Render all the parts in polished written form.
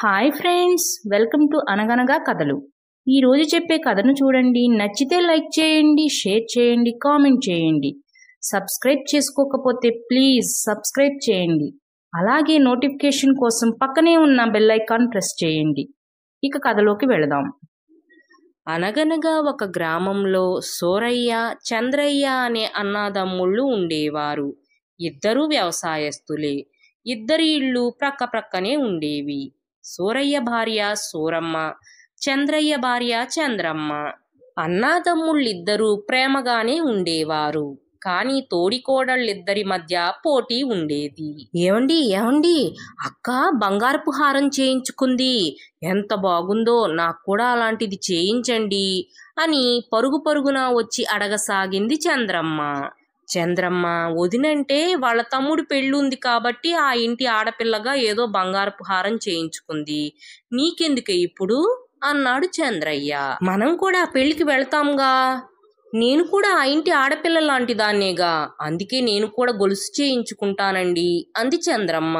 Hi friends, welcome to అనగనగా కథలు. ఈరోజు చెప్పే కథను చూడండి. నచ్చితే లైక్ చేయండి, షేర్ చేయండి, కామెంట్ చేయండి. సబ్స్క్రైబ్ చేసుకోకపోతే ప్లీజ్ సబ్స్క్రైబ్ చేయండి. అలాగే నోటిఫికేషన్ కోసం పక్కనే ఉన్న బెల్ ఐకాన్ ప్రెస్ చేయండి. ఇక కథలోకి వెళదాం. అనగనగా ఒక గ్రామంలో సూరయ్య, చంద్రయ్య అనే అన్నదమ్ముళ్ళు ఉండేవారు. ఇద్దరూ వ్యవసాయస్తులే. ఇద్దరి ఇళ్ళు ప్రక్క ప్రక్కనే ఉండేవి. సూరయ్య భార్య సూరమ్మ, చంద్రయ్య భార్య చంద్రమ్మ. అన్నాతమ్ముళ్ళిద్దరూ ప్రేమగానే ఉండేవారు. కానీ తోడికోడళ్ళిద్దరి మధ్య పోటీ ఉండేది. ఏమండి అక్క బంగారపు హారం చేయించుకుంది, ఎంత బాగుందో, నాకు కూడా అలాంటిది చేయించండి అని పరుగు పరుగున వచ్చి అడగసాగింది చంద్రమ్మ. చంద్రమ్మ వదినంటే వాళ్ళ తమ్ముడు పెళ్ళుంది కాబట్టి ఆ ఇంటి ఆడపిల్లగా ఏదో బంగారపు హారం చేయించుకుంది, నీకెందుకే ఇప్పుడు అన్నాడు చంద్రయ్య. మనం కూడా పెళ్లికి వెళ్తాంగా, నేను కూడా ఆ ఇంటి ఆడపిల్ల లాంటి దాన్నేగా, అందుకే నేను కూడా గొలుసు చేయించుకుంటానండి అంది చంద్రమ్మ.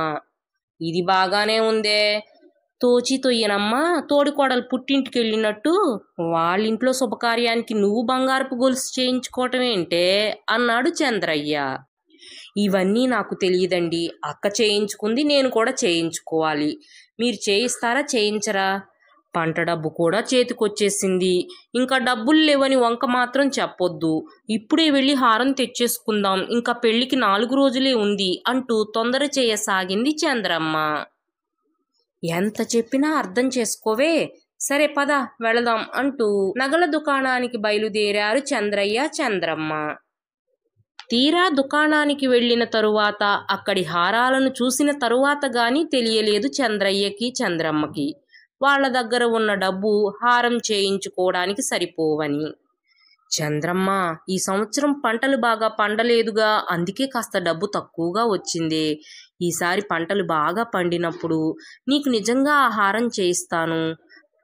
ఇది బాగానే ఉందే, తోచి తొయ్యనమ్మా తోడికోడలు పుట్టింటికి వెళ్ళినట్టు వాళ్ళింట్లో శుభకార్యానికి నువ్వు బంగారపు గొలుసు చేయించుకోవటం ఏంటే అన్నాడు చంద్రయ్య. ఇవన్నీ నాకు తెలియదండి, అక్క చేయించుకుంది, నేను కూడా చేయించుకోవాలి. మీరు చేయిస్తారా చేయించరా? పంట డబ్బు కూడా చేతికొచ్చేసింది, ఇంకా డబ్బులు లేవని వంక మాత్రం చెప్పొద్దు. ఇప్పుడే వెళ్ళి హారం తెచ్చేసుకుందాం, ఇంకా పెళ్లికి 4 రోజులే ఉంది అంటూ తొందర చేయసాగింది చంద్రమ్మ. ఎంత చెప్పినా అర్థం చేసుకోవే, సరే పద వెళదాం అంటూ నగల దుకాణానికి బయలుదేరారు చంద్రయ్య, చంద్రమ్మ. తీరా దుకాణానికి వెళ్ళిన తరువాత అక్కడి హారాలను చూసిన తరువాత గాని తెలియలేదు చంద్రయ్యకి, చంద్రమ్మకి వాళ్ళ దగ్గర ఉన్న డబ్బు హారం చేయించుకోవడానికి సరిపోవని. చంద్రమ్మ, ఈ సంవత్సరం పంటలు బాగా పండలేదుగా, అందుకే కాస్త డబ్బు తక్కువగా వచ్చిందే. ఈసారి పంటలు బాగా పండినప్పుడు నీకు నిజంగా ఆ హారం చేయిస్తాను.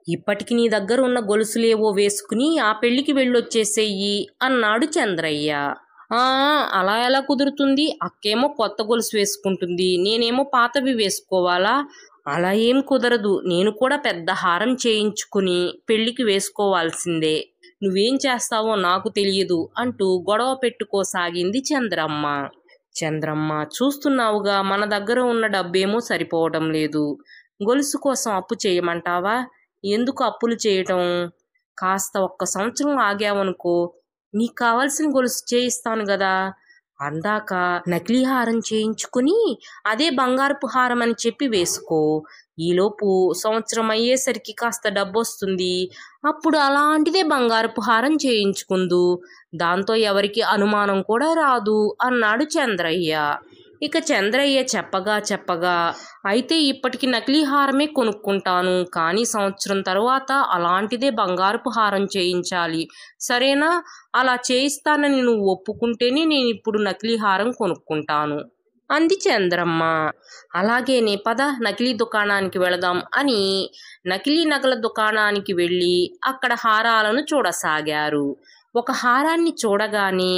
ఇప్పటికి నీ దగ్గర ఉన్న గొలుసులేవో వేసుకుని ఆ పెళ్లికి వెళ్ళొచ్చేసేయి అన్నాడు చంద్రయ్య. అలా ఎలా కుదురుతుంది? అక్కేమో కొత్త గొలుసు వేసుకుంటుంది, నేనేమో పాతవి వేసుకోవాలా? అలా ఏం కుదరదు, నేను కూడా పెద్ద హారం చేయించుకుని పెళ్లికి వేసుకోవాల్సిందే. నువ్వేం చేస్తావో నాకు తెలియదు అంటూ గొడవ పెట్టుకోసాగింది చంద్రమ్మ. చంద్రమ్మ, చూస్తున్నావుగా మన దగ్గర ఉన్న డబ్బేమో సరిపోవటం లేదు, గొలుసు కోసం అప్పు చేయమంటావా? ఎందుకు అప్పులు చేయటం? కాస్త ఒక్క సంవత్సరం ఆగావనుకో, నీకు కావాల్సిన గొలుసు చేయిస్తాను గదా. అందాక నకిలీ హారం చేయించుకుని అదే బంగారపు హారం అని చెప్పి వేసుకో. ఈలోపు సంవత్సరం అయ్యేసరికి కాస్త డబ్బు వస్తుంది, అప్పుడు అలాంటిదే బంగారపు హారం చేయించుకుందు, దాంతో ఎవరికి అనుమానం కూడా రాదు అన్నాడు చంద్రయ్య. ఇక చంద్రయ్య చెప్పగా అయితే ఇప్పటికి నకిలీ హారమే కొనుక్కుంటాను, కానీ సంవత్సరం తరువాత అలాంటిదే బంగారపు హారం చేయించాలి, సరేనా? అలా చేయిస్తానని నువ్వు ఒప్పుకుంటేనే నేను ఇప్పుడు నకిలీ హారం కొనుక్కుంటాను అంది చంద్రమ్మ. అలాగేనే పద నకిలీ దుకాణానికి వెళదాం అని నకిలీ నగల దుకాణానికి వెళ్ళి అక్కడ హారాలను చూడసాగారు. ఒక హారాన్ని చూడగానే,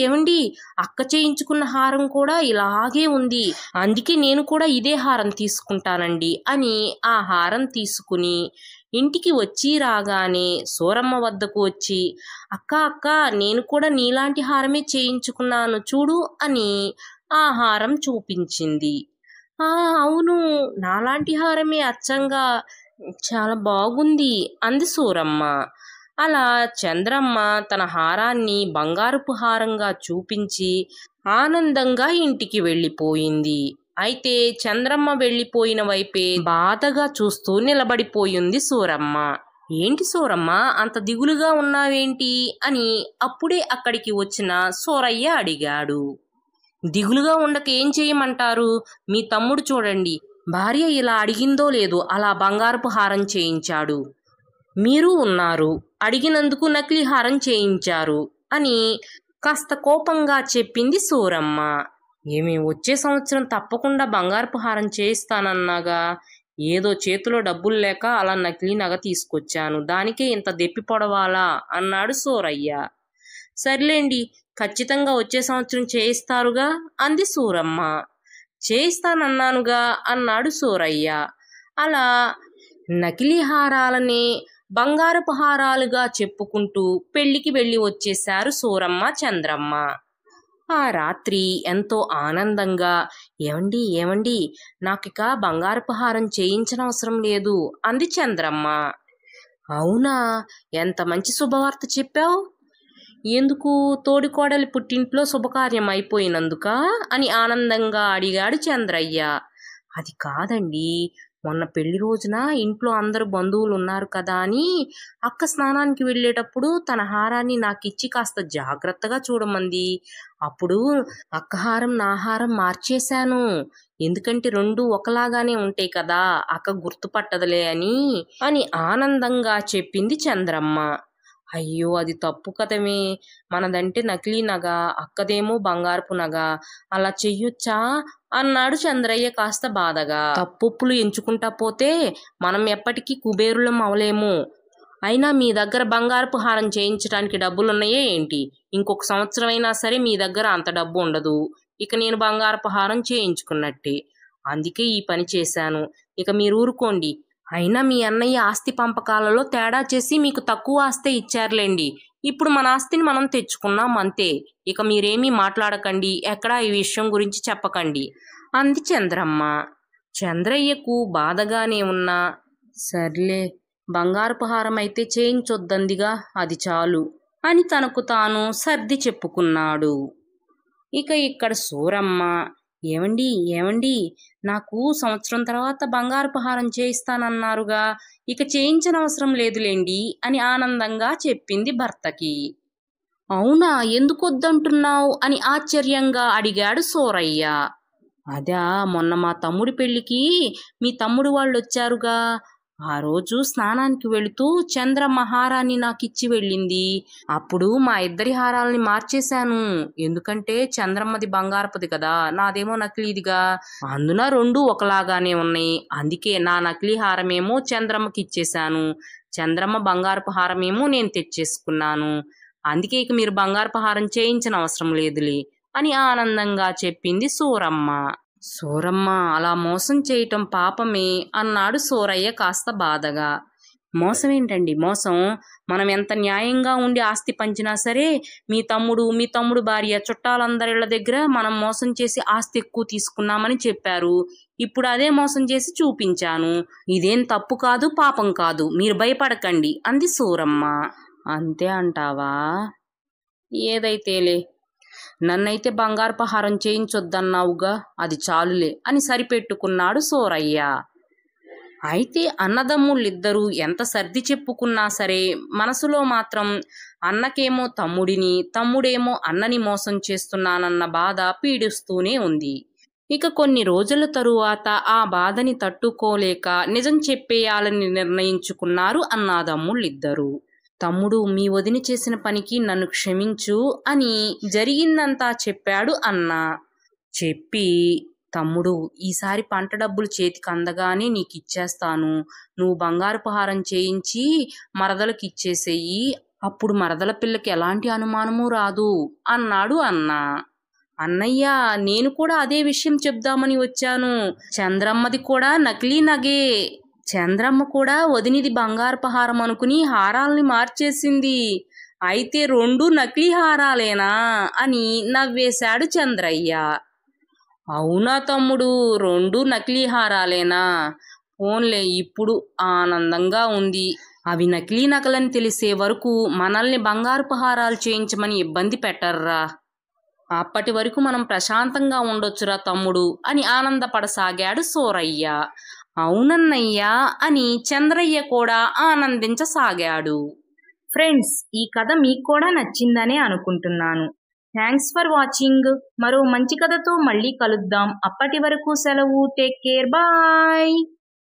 ఏమండి అక్క చేయించుకున్న హారం కూడా ఇలాగే ఉంది, అందుకే నేను కూడా ఇదే హారం తీసుకుంటానండి అని ఆ హారం తీసుకుని ఇంటికి వచ్చి రాగానే సూరమ్మ వద్దకు వచ్చి, అక్క నేను కూడా నీలాంటి హారమే చేయించుకున్నాను చూడు అని ఆ హారం చూపించింది. అవును, నాలాంటి హారమే అచ్చంగా, చాలా బాగుంది అంది సూరమ్మ. అలా చంద్రమ్మ తన హారాన్ని బంగారపు హారంగా చూపించి ఆనందంగా ఇంటికి వెళ్ళిపోయింది. అయితే చంద్రమ్మ వెళ్ళిపోయిన వైపే బాధగా చూస్తూ నిలబడిపోయింది సూరమ్మ. ఏంటి సూరమ్మ, అంత దిగులుగా ఉన్నావేంటి అని అప్పుడే అక్కడికి వచ్చిన సూరయ్య అడిగాడు. దిగులుగా ఉండక ఏం చేయమంటారు? మీ తమ్ముడు చూడండి, భార్య ఇలా అడిగిందో లేదో అలా బంగారపు హారం చేయించాడు, మీరు ఉన్నారు, అడిగినందుకు నకిలీ హారం చేయించారు అని కాస్త కోపంగా చెప్పింది సూరమ్మ. వచ్చే సంవత్సరం తప్పకుండా బంగారపు హారం చేయిస్తానన్నాగా, ఏదో చేతిలో డబ్బులు లేక అలా నకిలీ నగ తీసుకొచ్చాను, దానికే ఇంత దెప్పి పొడవాలా అన్నాడు సూరయ్య. సర్లేండి, ఖచ్చితంగా వచ్చే సంవత్సరం చేయిస్తారుగా అంది సూరమ్మ. చేయిస్తానన్నానుగా అన్నాడు సూరయ్య. అలా నకిలీ హారాలని బంగారపు హారాలుగా చెప్పుకుంటూ పెళ్లికి వెళ్ళి వచ్చేశారు సూరమ్మ చంద్రమ్మ. ఆ రాత్రి ఎంతో ఆనందంగా ఏమండి ఏమండి నాకిక బంగారపు హారం చేయించనవసరం లేదు అంది చంద్రమ్మ. అవునా, ఎంత మంచి శుభవార్త చెప్పావు. ఎందుకు, తోడికోడలి పుట్టింట్లో శుభకార్యం అయిపోయినందుక అని ఆనందంగా అడిగాడు చంద్రయ్య. అది కాదండి, మొన్న పెళ్లి రోజున ఇంట్లో అందరు బంధువులు ఉన్నారు కదా అని అక్క స్నానానికి వెళ్ళేటప్పుడు తన హారాన్ని నాకిచ్చి కాస్త జాగ్రత్తగా చూడమంది. అప్పుడు అక్క హారం నా హారం మార్చేశాను. ఎందుకంటే రెండు ఒకలాగానే ఉంటాయి కదా, అక్క గుర్తుపట్టదులే అని ఆనందంగా చెప్పింది చంద్రమ్మ. అయ్యో, అది తప్పు కదమే, మనదంటే నకిలీ నగ, అక్కదేమో బంగారపు నగ, అలా చెయ్యొచ్చా అన్నాడు చంద్రయ్య కాస్త బాధగా. తప్పులు ఎంచుకుంటా పోతే మనం ఎప్పటికీ కుబేరులం అవలేము. అయినా మీ దగ్గర బంగారపు హారం చేయించడానికి డబ్బులున్నాయే ఏంటి? ఇంకొక సంవత్సరం అయినా సరే మీ దగ్గర అంత డబ్బు ఉండదు. ఇక నేను బంగారపు హారం చేయించుకున్నట్టే. అందుకే ఈ పని చేశాను. ఇక మీరు ఊరుకోండి. అయినా మీ అన్నయ్య ఆస్తి పంపకాలలో తేడా చేసి మీకు తక్కువ ఆస్తే ఇచ్చారులేండి. ఇప్పుడు మన ఆస్తిని మనం తెచ్చుకున్నాం అంతే. ఇక మీరేమీ మాట్లాడకండి, ఎక్కడా ఈ విషయం గురించి చెప్పకండి అంది చంద్రమ్మ. చంద్రయ్యకు బాధగానే ఉన్నా సర్లే, బంగారపు హారం అయితే చేయించొద్దందిగా, అది చాలు అని తనకు తాను సర్ది చెప్పుకున్నాడు. ఇక ఇక్కడ సూరమ్మ, ఏమండి ఏమండి నాకు సంవత్సరం తర్వాత బంగారపు హారం చేయిస్తానన్నారుగా, ఇక చేయించనవసరం లేదులేండి అని ఆనందంగా చెప్పింది భర్తకి. అవునా, ఎందుకు వద్దంటున్నావు అని ఆశ్చర్యంగా అడిగాడు సూరయ్య. అదా, మొన్న మా తమ్ముడి పెళ్లికి మీ తమ్ముడు వాళ్ళు వచ్చారుగా, ఆ రోజు స్నానానికి వెళుతూ చంద్రమ్మ హారాన్ని నాకిచ్చి వెళ్ళింది. అప్పుడు మా ఇద్దరి హారాలని మార్చేశాను. ఎందుకంటే చంద్రమ్మది బంగారపుది కదా, నాదేమో నకిలీదిగా, అందున రెండు ఒకలాగానే ఉన్నాయి. అందుకే నా నకిలీ హారమేమో చంద్రమ్మకి ఇచ్చేశాను, చంద్రమ్మ బంగారపు హారమేమో నేను తెచ్చేసుకున్నాను. అందుకే ఇక మీరు బంగారపు హారం చేయించనవసరం లేదులే అని ఆనందంగా చెప్పింది సూరమ్మ. సూరమ్మ, అలా మోసం చేయటం పాపమే అన్నాడు సూరయ్య కాస్త బాధగా. మోసం ఏంటండి మోసం? మనం ఎంత న్యాయంగా ఉండి ఆస్తి పంచినా సరే మీ తమ్ముడు భార్య చుట్టాలందరిళ్ళ దగ్గర మనం మోసం చేసి ఆస్తి ఎక్కువ తీసుకున్నామని చెప్పారు. ఇప్పుడు అదే మోసం చేసి చూపించాను. ఇదేం తప్పు కాదు, పాపం కాదు, మీరు భయపడకండి అంది సూరమ్మ. అంతే అంటావా? ఏదైతేలే, నన్నైతే బంగారపు హారం చేయించొద్దన్నావుగా, అది చాలులే అని సరిపెట్టుకున్నాడు సూరయ్య. అయితే అన్నదమ్ముళ్ళిద్దరూ ఎంత సర్ది చెప్పుకున్నా సరే మనసులో మాత్రం అన్నకేమో తమ్ముడిని, తమ్ముడేమో అన్నని మోసం చేస్తున్నానన్న బాధ పీడిస్తూనే ఉంది. ఇక కొన్ని రోజుల తరువాత ఆ బాధని తట్టుకోలేక నిజం చెప్పేయాలని నిర్ణయించుకున్నారు అన్నదమ్ముళ్ళిద్దరూ. తమ్ముడు, మీ వదిన చేసిన పనికి నన్ను క్షమించు అని జరిగిందంతా చెప్పాడు అన్న. చెప్పి, తమ్ముడు, ఈసారి పంట డబ్బులు చేతికి అందగానే నీకు ఇచ్చేస్తాను. నువ్వు బంగారపు హారం చేయించి మరదలకి ఇచ్చేసేయి. అప్పుడు మరదల పిల్లకి ఎలాంటి అనుమానము రాదు అన్నాడు అన్న. అన్నయ్య, నేను కూడా అదే విషయం చెప్దామని వచ్చాను. చంద్రమ్మది కూడా నకిలీ నగే. చంద్రమ్మ కూడా వదినిది బంగారపు హారం అనుకుని హారాల్ని మార్చేసింది. అయితే రెండు నకిలీ హారాలేనా అని నవ్వేశాడు చంద్రయ్య. అవునా తమ్ముడు, రెండు నకిలీ హారాలేనా? ఫోన్లే, ఇప్పుడు ఆనందంగా ఉంది. అవి నకిలీ నకలని తెలిసే వరకు మనల్ని బంగారపు హారాలు చేయించమని ఇబ్బంది పెట్టర్రా. అప్పటి వరకు మనం ప్రశాంతంగా ఉండొచ్చురా తమ్ముడు అని ఆనందపడసాగాడు సూరయ్య. అవునన్నయ్యా అని చంద్రయ్య కూడా ఆనందించసాగాడు. ఫ్రెండ్స్, ఈ కథ మీకు కూడా నచ్చిందనే అనుకుంటున్నాను. Thanks for watching. మరో మంచి కథతో మళ్ళీ కలుద్దాం. అప్పటి వరకు సెలవు. Take care. బాయ్.